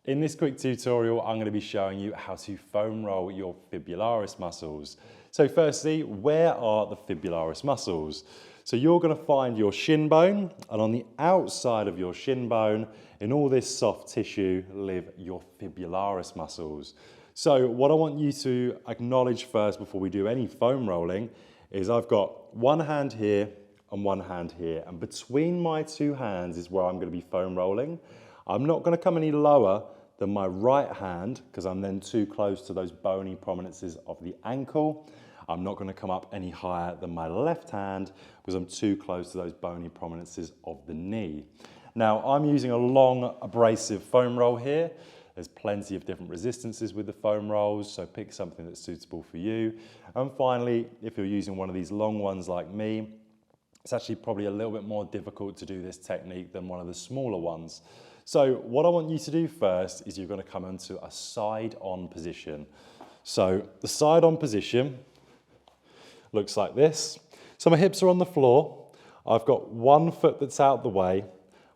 In this quick tutorial, I'm going to be showing you how to foam roll your fibularis muscles. So firstly, where are the fibularis muscles? So you're going to find your shin bone, and on the outside of your shin bone, in all this soft tissue, live your fibularis muscles. So what I want you to acknowledge first before we do any foam rolling is I've got one hand here and one hand here, and between my two hands is where I'm going to be foam rolling. I'm not going to come any lower than my right hand because I'm then too close to those bony prominences of the ankle. I'm not going to come up any higher than my left hand because I'm too close to those bony prominences of the knee. Now I'm using a long abrasive foam roll here. There's plenty of different resistances with the foam rolls, so pick something that's suitable for you. And finally, if you're using one of these long ones like me, it's actually probably a little bit more difficult to do this technique than one of the smaller ones. So what I want you to do first is you're going to come into a side-on position. So the side-on position looks like this. So my hips are on the floor. I've got one foot that's out the way,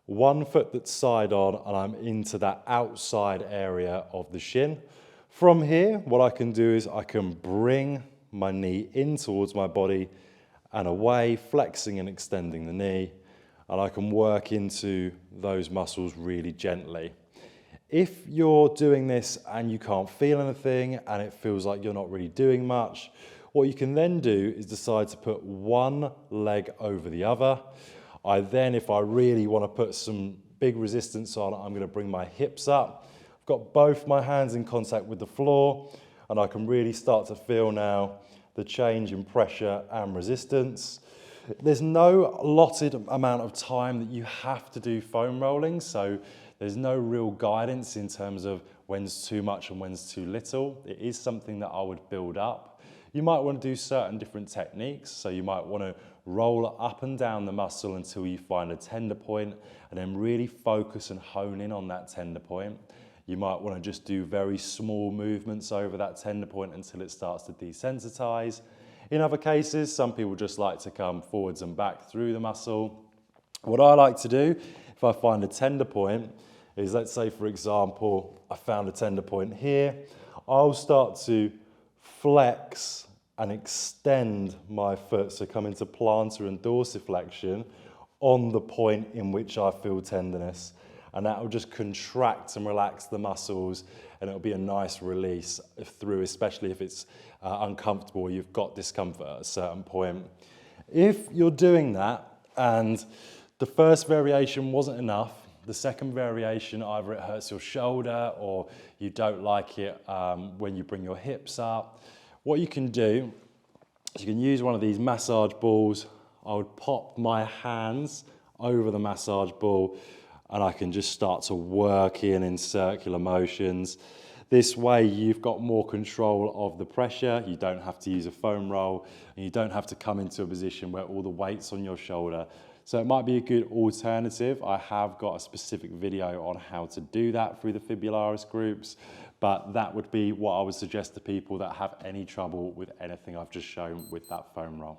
one foot that's side-on, and I'm into that outside area of the shin. From here, what I can do is I can bring my knee in towards my body and away, flexing and extending the knee. And I can work into those muscles really gently. If you're doing this and you can't feel anything and it feels like you're not really doing much, what you can then do is decide to put one leg over the other. If I really want to put some big resistance on, I'm going to bring my hips up. I've got both my hands in contact with the floor, and I can really start to feel now the change in pressure and resistance. There's no allotted amount of time that you have to do foam rolling, so there's no real guidance in terms of when's too much and when's too little. It is something that I would build up. You might want to do certain different techniques, so you might want to roll up and down the muscle until you find a tender point, and then really focus and hone in on that tender point. You might want to just do very small movements over that tender point until it starts to desensitize. In other cases, some people just like to come forwards and back through the muscle. What I like to do, if I find a tender point, is let's say, for example, I found a tender point here. I'll start to flex and extend my foot, so come into plantar and dorsiflexion on the point in which I feel tenderness. And that will just contract and relax the muscles, and it'll be a nice release through, especially if it's uncomfortable, you've got discomfort at a certain point. If you're doing that and the first variation wasn't enough, the second variation, either it hurts your shoulder or you don't like it when you bring your hips up, what you can do is you can use one of these massage balls. I would pop my hands over the massage ball, and I can just start to work in circular motions. This way you've got more control of the pressure, you don't have to use a foam roll, and you don't have to come into a position where all the weight's on your shoulder. So it might be a good alternative. I have got a specific video on how to do that through the fibularis groups, but that would be what I would suggest to people that have any trouble with anything I've just shown with that foam roll.